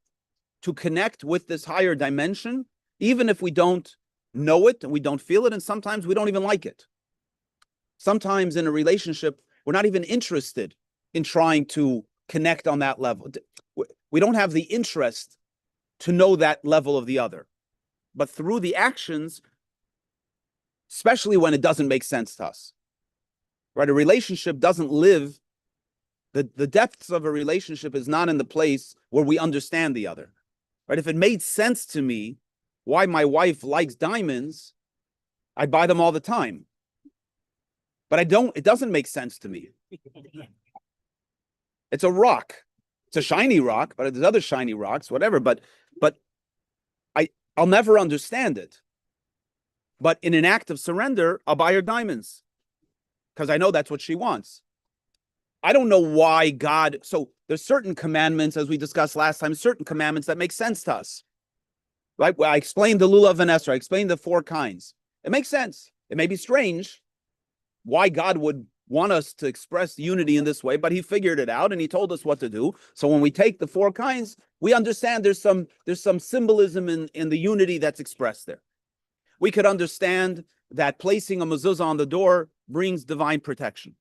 to connect with this higher dimension, even if we don't know it and we don't feel it, and sometimes we don't even like it. Sometimes in a relationship, we're not even interested in trying to connect on that level. We don't have the interest to know that level of the other. But through the actions, especially when it doesn't make sense to us, right? A relationship doesn't live, the depths of a relationship is not in the place where we understand the other, right? If it made sense to me why my wife likes diamonds, I'd buy them all the time. But it doesn't make sense to me. It's a rock. It's a shiny rock, but there's other shiny rocks, whatever. But I'll never understand it. But in an act of surrender, I'll buy her diamonds because I know that's what she wants. I don't know why God. So there's certain commandments, as we discussed last time, certain commandments that make sense to us. Right? Well, I explained the lulav and esrog. I explained the 4 kinds. It makes sense. It may be strange why God would want us to express unity in this way, but he figured it out and he told us what to do. So when we take the 4 kinds, we understand there's some symbolism in the unity that's expressed there. We could understand that placing a mezuzah on the door brings divine protection.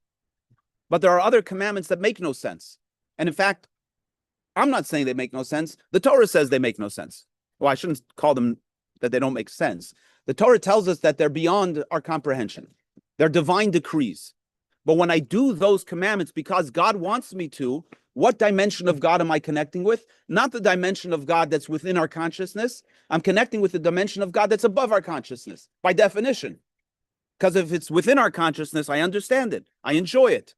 But there are other commandments that make no sense. And in fact, I'm not saying they make no sense. The Torah says they make no sense. Well, I shouldn't call them that they don't make sense. The Torah tells us that they're beyond our comprehension. They're divine decrees. But when I do those commandments because God wants me to, what dimension of God am I connecting with? Not the dimension of God that's within our consciousness. I'm connecting with the dimension of God that's above our consciousness, by definition. Because if it's within our consciousness, I understand it. I enjoy it.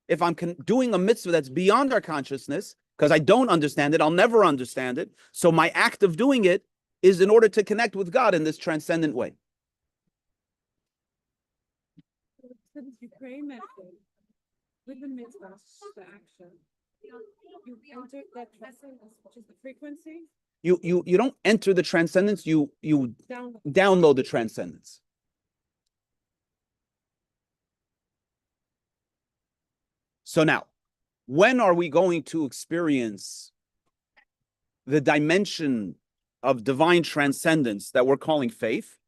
If I'm doing a mitzvah that's beyond our consciousness, because I don't understand it, I'll never understand it. So my act of doing it is in order to connect with God in this transcendent way.
Since you pray method with the mitzvah, the action, you enter that transcendence, which is the frequency.
You don't enter the transcendence, you download the transcendence. So now, when are we going to experience the dimension of divine transcendence that we're calling faith?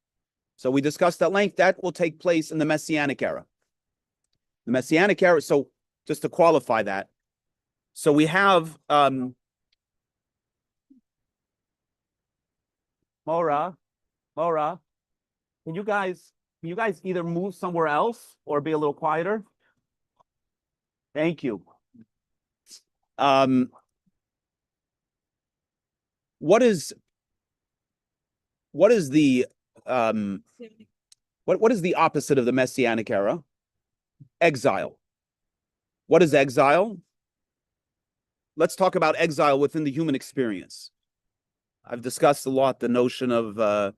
So we discussed at length that will take place in the Messianic era. The Messianic era, so just to qualify that, so we have Mora, can you guys either move somewhere else or be a little quieter? Thank you. What is the what is the opposite of the Messianic era? Exile. What is exile? Let's talk about exile within the human experience. I've discussed a lot the notion of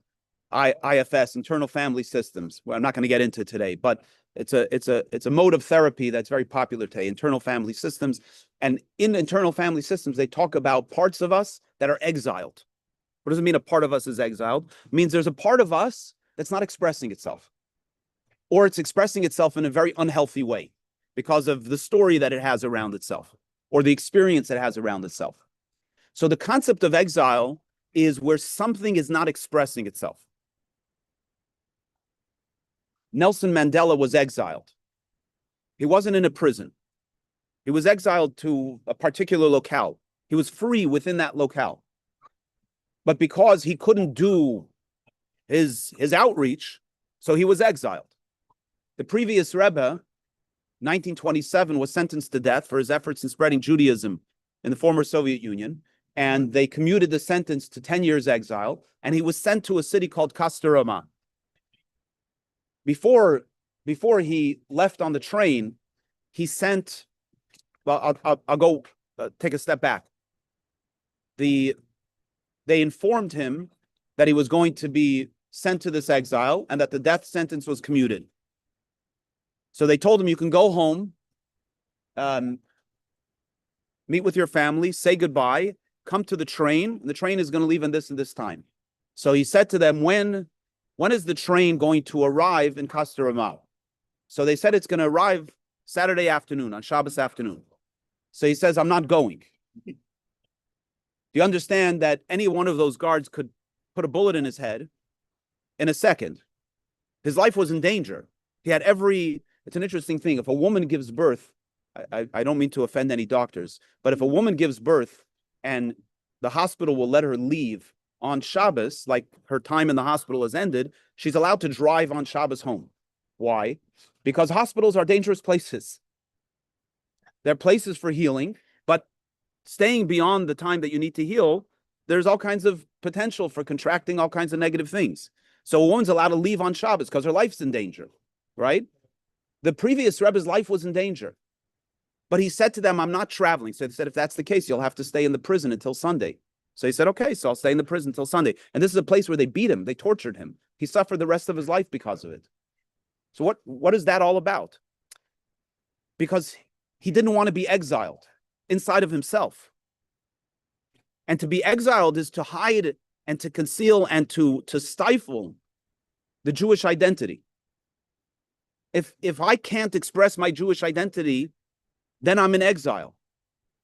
IFS, internal family systems. Well, I'm not going to get into today, but it's a mode of therapy that's very popular today, internal family systems. And in internal family systems, they talk about parts of us that are exiled. What does it mean a part of us is exiled? It means there's a part of us that's not expressing itself, or it's expressing itself in a very unhealthy way because of the story that it has around itself or the experience it has around itself. So the concept of exile is where something is not expressing itself. Nelson Mandela was exiled. He wasn't in a prison. He was exiled to a particular locale. He was free within that locale. But because he couldn't do his outreach, so he was exiled. The previous Rebbe, 1927, was sentenced to death for his efforts in spreading Judaism in the former Soviet Union. And they commuted the sentence to 10 years exile. And he was sent to a city called Kosteroma. Before he left on the train, he sent, well, I'll go take a step back. They informed him that he was going to be sent to this exile and that the death sentence was commuted. So they told him, you can go home, meet with your family, say goodbye, come to the train. The train is going to leave in this and this time. So he said to them, when is the train going to arrive in Kosteroma? So they said it's going to arrive Saturday afternoon, on Shabbos afternoon. So he says, I'm not going. Do you understand that any one of those guards could put a bullet in his head in a second? His life was in danger. He had it's an interesting thing. If a woman gives birth, I don't mean to offend any doctors, but if a woman gives birth and the hospital will let her leave on Shabbos, like her time in the hospital has ended, she's allowed to drive on Shabbos home. Why? Because hospitals are dangerous places. They're places for healing, but staying beyond the time that you need to heal, there's all kinds of potential for contracting all kinds of negative things. So a woman's allowed to leave on Shabbos because her life's in danger, right? The previous Rebbe's life was in danger. But he said to them, I'm not traveling. So they said, if that's the case, you'll have to stay in the prison until Sunday. So he said, okay, so I'll stay in the prison until Sunday. And this is a place where they beat him. They tortured him. He suffered the rest of his life because of it. So what is that all about? Because he didn't want to be exiled inside of himself. And to be exiled is to hide and to conceal and to stifle the Jewish identity. If I can't express my Jewish identity, then I'm in exile.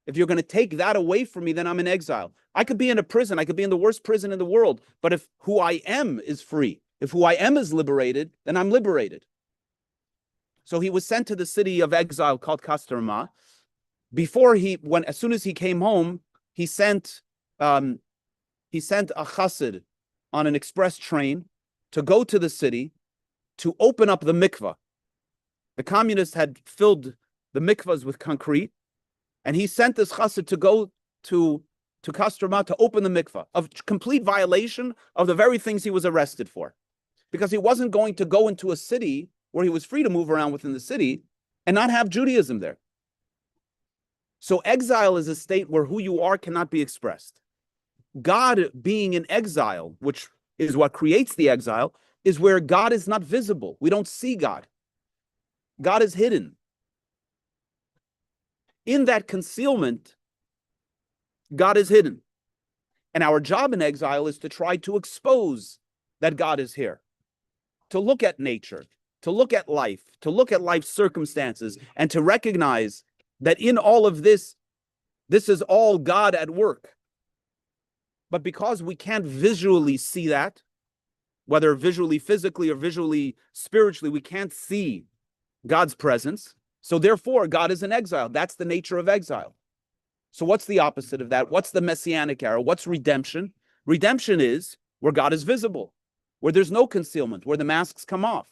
If you're going to take that away from me, then I'm in exile. I could be in a prison. I could be in the worst prison in the world. But if who I am is free, If who I am is liberated, then I'm liberated. So he was sent to the city of exile called Kastarma. As soon as he came home, he sent a chassid on an express train to go to the city to open up the mikvah. The communists had filled the mikvahs with concrete, and he sent this chassid to go to Kastarma to open the mikvah, of complete violation of the very things he was arrested for. Because he wasn't going to go into a city where he was free to move around within the city and not have Judaism there. So exile is a state where who you are cannot be expressed. God being in exile, which is what creates the exile, is where God is not visible. We don't see God. God is hidden. In that concealment, God is hidden. And our job in exile is to try to expose that God is here, to look at nature, to look at life, to look at life's circumstances, and to recognize that in all of this, this is all God at work. But because we can't visually see that, whether visually, physically, or visually, spiritually, we can't see God's presence. So therefore, God is in exile. That's the nature of exile. So what's the opposite of that? What's the messianic era? What's redemption? Redemption is where God is visible, where there's no concealment, where the masks come off.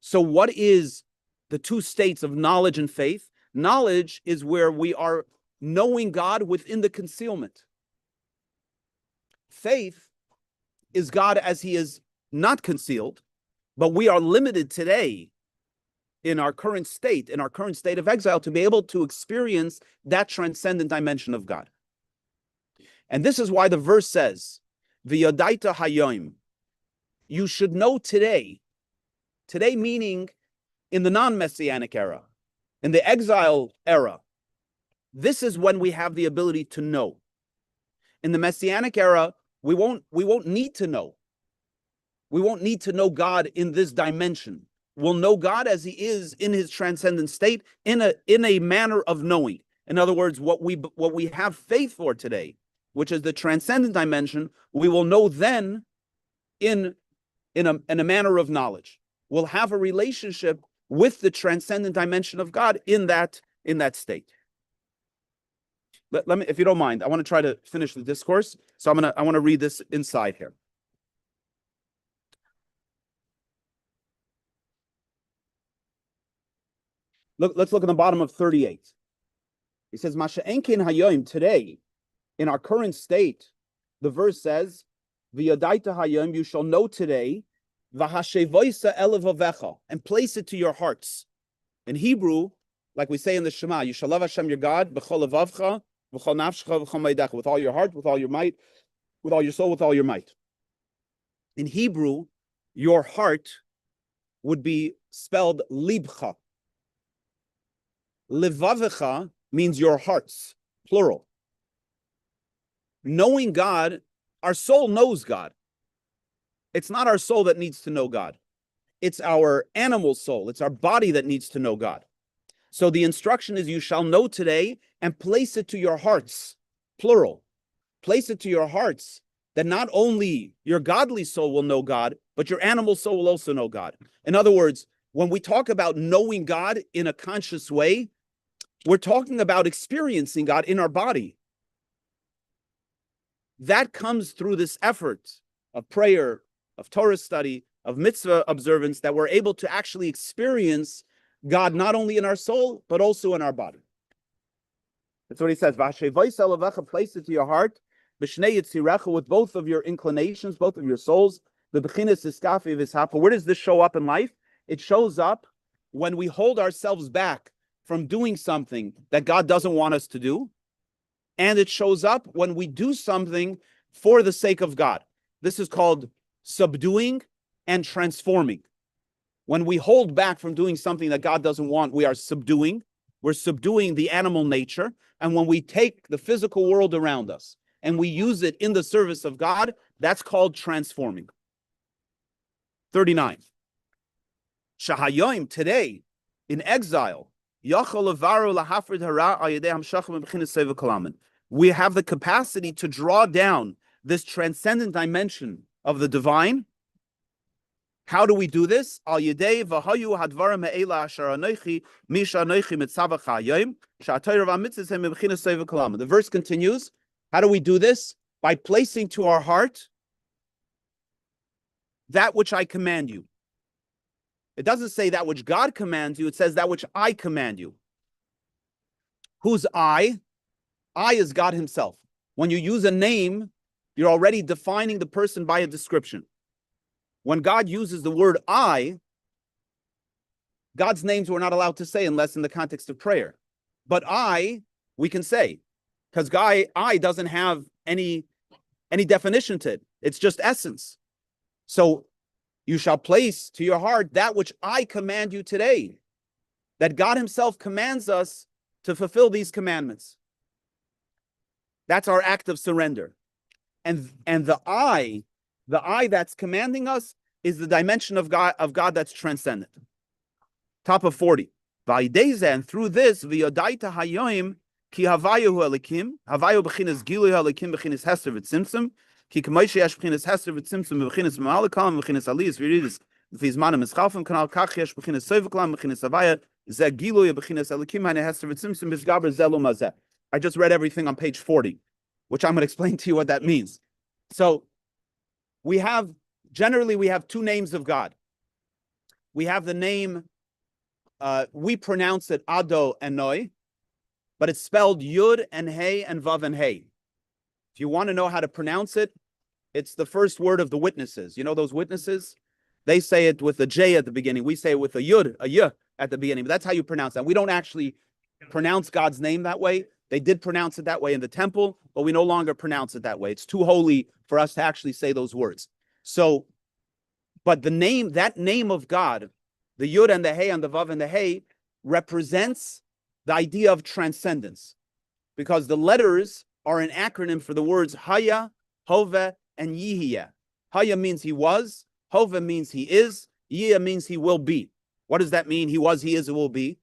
So what is the two states of knowledge and faith? Knowledge is where we are knowing God within the concealment. Faith is God as he is not concealed, but we are limited today in our current state of exile, to be able to experience that transcendent dimension of God. And this is why the verse says, V'yodaita hayoim, you should know today. Today meaning in the non-messianic era, in the exile era. This is when we have the ability to know. In the messianic era, we won't need to know. We won't need to know God in this dimension. We'll know God as he is in his transcendent state, in a manner of knowing. In other words, what we have faith for today, which is the transcendent dimension, we will know then in a manner of knowledge. We'll have a relationship with the transcendent dimension of God in that state. Let me, if you don't mind, I want to try to finish the discourse. So I want to read this inside here. Let's look at the bottom of 38. He says, Masha enkin hayoim, today, in our current state, the verse says, V'yodaita hayoim, you shall know today, V'hashevoisa elevavecha, and place it to your hearts. In Hebrew, like we say in the Shema, you shall love Hashem your God, b'chol levavcha, b'chol nafshecha, b'chol meidecha, with all your heart, with all your might, with all your soul, with all your might. In Hebrew, your heart would be spelled libcha. Levavecha means your hearts, plural. Knowing God, our soul knows God. It's not our soul that needs to know God. It's our animal soul. It's our body that needs to know God. So the instruction is, you shall know today and place it to your hearts, plural. Place it to your hearts, that not only your godly soul will know God, but your animal soul will also know God. In other words, when we talk about knowing God in a conscious way, we're talking about experiencing God in our body. That comes through this effort of prayer, of Torah study, of mitzvah observance, that we're able to actually experience God not only in our soul, but also in our body. That's what he says. Place it to your heart, with both of your inclinations, both of your souls. Where does this show up in life? It shows up when we hold ourselves back from doing something that God doesn't want us to do. And it shows up when we do something for the sake of God. This is called subduing and transforming. When we hold back from doing something that God doesn't want, we are subduing. We're subduing the animal nature. And when we take the physical world around us and we use it in the service of God, that's called transforming. 39. Shahayoim, today, in exile, we have the capacity to draw down this transcendent dimension of the divine. How do we do this? Al yedei v'hayu hadvarim ha'ela asher anochi misha anochi mitzavach hayom sha'atayr v'amitzvos hem b'chinas soiv v'kalam. The verse continues. How do we do this? By placing to our heart that which I command you. It doesn't say that which God commands you. It says that which I command you. Who's I? I is God himself. When you use a name, you're already defining the person by a description. When God uses the word I, God's names we're not allowed to say unless in the context of prayer. But I, we can say, because I doesn't have any definition to it. It's just essence. So you shall place to your heart that which I command you today. That God himself commands us to fulfill these commandments. That's our act of surrender. And the I that's commanding us is the dimension of God that's transcendent. Top of 40. And through this, v'yodaita hayoim ki havayu elikim, havayu b'chinas gilu elikim b'chinas hester v'tzimtzum, ki k'moishe yesh b'chinas hester v'tzimtzum b'chinas ma'alekam b'chinas aliyas v'yiridis v'izmanim eschalfim kanal kach yesh b'chinas soiveklam b'chinas havaya zeh gilu b'chinas elikim hane hester v'tzimtzum b'zgaber zelu mazeh. I just read everything on page 40, which I'm going to explain to you what that means. So generally we have two names of God. We have the name, we pronounce it Ado and Noi, but it's spelled Yud and Hey and Vav and Hey. If you want to know how to pronounce it, it's the first word of the witnesses. You know those witnesses? They say it with a J at the beginning. We say it with a Yud, a Y at the beginning. But that's how you pronounce that. We don't actually pronounce God's name that way. They did pronounce it that way in the temple, but we no longer pronounce it that way. It's too holy for us to actually say those words. So, but that name of God, the Yud and the Hey and the Vav and the Hey, represents the idea of transcendence. Because the letters are an acronym for the words Haya, Hove, and Yihiyah. Haya means he was, Hove means he is, Yihiyah means he will be. What does that mean? He was, he is, it will be.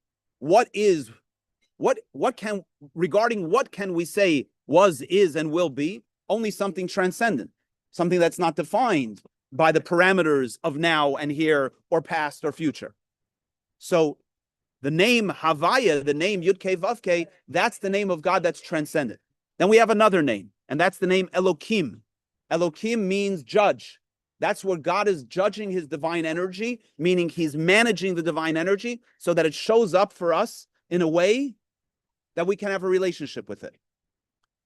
Regarding what can we say was, is, and will be? Only something transcendent, something that's not defined by the parameters of now and here or past or future. So the name Havaya, the name Yud-Kei Vav-Kei, that's the name of God that's transcendent. Then we have another name, and that's the name Elokim. Elokim means judge. That's where God is judging his divine energy, meaning he's managing the divine energy so that it shows up for us in a way that we can have a relationship with it.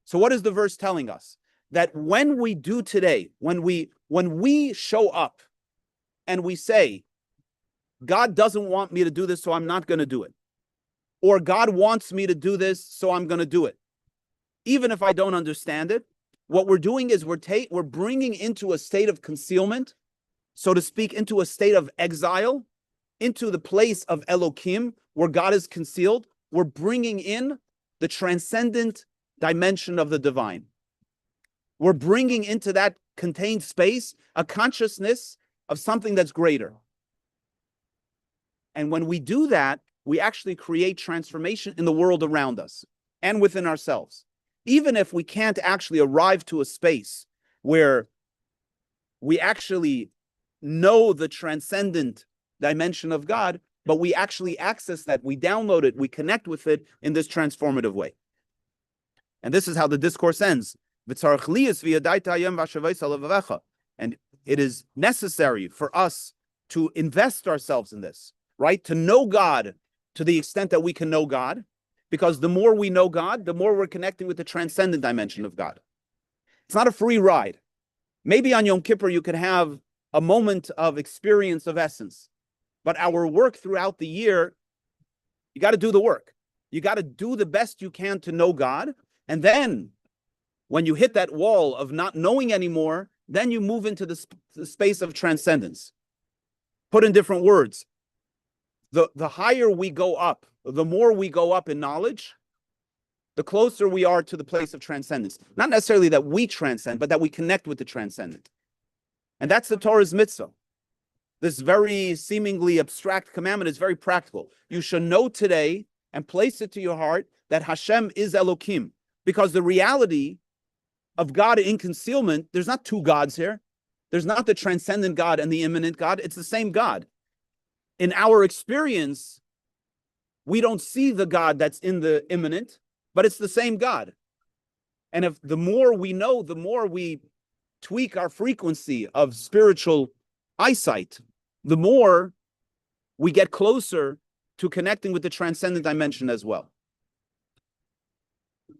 So what is the verse telling us? That when we do today, when we show up and we say, God doesn't want me to do this, so I'm not going to do it. Or God wants me to do this, so I'm going to do it. Even if I don't understand it, what we're doing is we're bringing into a state of concealment, so to speak, into a state of exile, into the place of Elokim, where God is concealed. We're bringing in the transcendent dimension of the divine. We're bringing into that contained space a consciousness of something that's greater. And when we do that, we actually create transformation in the world around us and within ourselves. Even if we can't actually arrive to a space where we actually know the transcendent dimension of God, but we actually access that, we download it, we connect with it in this transformative way. And this is how the discourse ends. And it is necessary for us to invest ourselves in this, right? To know God to the extent that we can know God, because the more we know God, the more we're connecting with the transcendent dimension of God. It's not a free ride. Maybe on Yom Kippur you could have a moment of experience of essence, but our work throughout the year, you got to do the work. You got to do the best you can to know God, and then when you hit that wall of not knowing anymore, then you move into the space of transcendence. Put in different words, the higher we go up, the more we go up in knowledge, the closer we are to the place of transcendence. Not necessarily that we transcend, but that we connect with the transcendent. And that's the Torah's mitzvah. This very seemingly abstract commandment is very practical. You should know today and place it to your heart that Hashem is Elokim, because the reality of God in concealment, there's not two gods here. There's not the transcendent God and the immanent God. It's the same God. In our experience, we don't see the God that's in the immanent, but it's the same God. And if the more we know, the more we tweak our frequency of spiritual eyesight, the more we get closer to connecting with the transcendent dimension as well.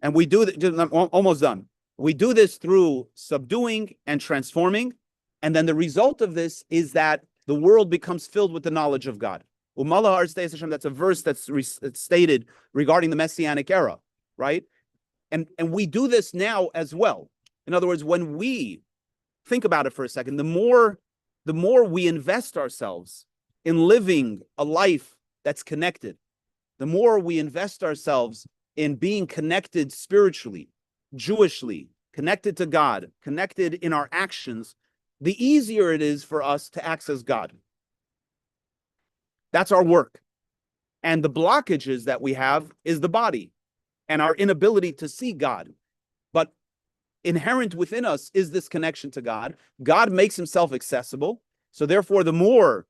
And we do that, almost done. We do this through subduing and transforming. And then the result of this is that the world becomes filled with the knowledge of God. That's a verse that's stated regarding the Messianic era, right? And we do this now as well. In other words, when we think about it for a second, the more we invest ourselves in living a life that's connected, the more we invest ourselves in being connected spiritually, Jewishly, connected to God, connected in our actions, the easier it is for us to access God. That's our work. And the blockages that we have is the body and our inability to see God. But inherent within us is this connection to God. God makes himself accessible. So therefore, the more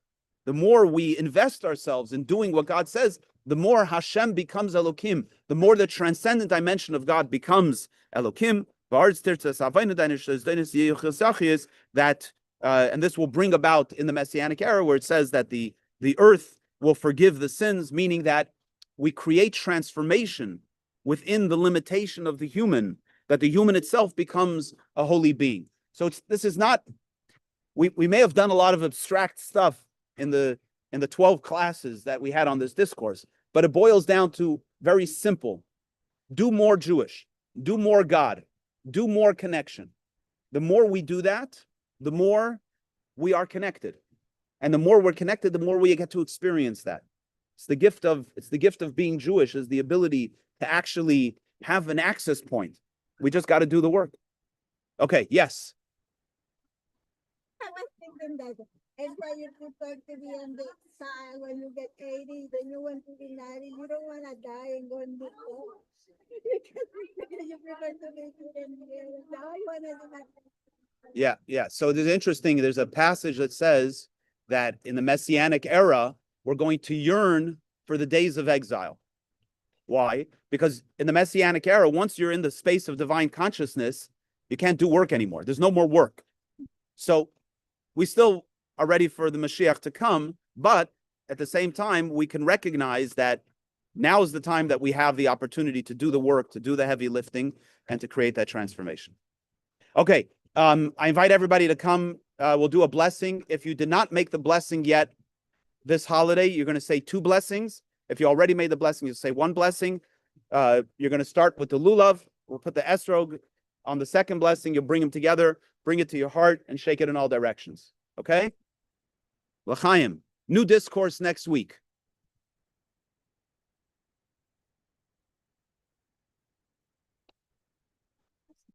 we invest ourselves in doing what God says, the more Hashem becomes Elokim, the more the transcendent dimension of God becomes Elokim. That and this will bring about in the Messianic era where it says that the earth will forgive the sins, meaning that we create transformation within the limitation of the human, that the human itself becomes a holy being. So this is not, we may have done a lot of abstract stuff in the 12 classes that we had on this discourse, but it boils down to very simple. Do more Jewish, do more God, do more connection. The more we do that, the more we are connected. And the more we're connected, the more we get to experience that. It's the gift of being Jewish, is the ability to actually have an access point. We just got to do the work. Okay, yes.
I was thinking that it's why you prefer to be on the side when you get 80, then you want to be 90. You don't want to die and go and be old. You prefer to be in the now you want to be
Yeah. So there's interesting, there's a passage that says that in the Messianic era, we're going to yearn for the days of exile. Why? Because in the Messianic era, once you're in the space of divine consciousness, you can't do work anymore. There's no more work. So we still are ready for the Mashiach to come, but at the same time, we can recognize that now is the time that we have the opportunity to do the work, to do the heavy lifting, and to create that transformation. Okay, I invite everybody to come. We'll do a blessing. If you did not make the blessing yet this holiday, you're going to say 2 blessings. If you already made the blessing, you say 1 blessing. You're going to start with the lulav. We'll put the esrog on the second blessing. You'll bring them together, bring it to your heart, and shake it in all directions. Okay? L'chaim. New discourse next week.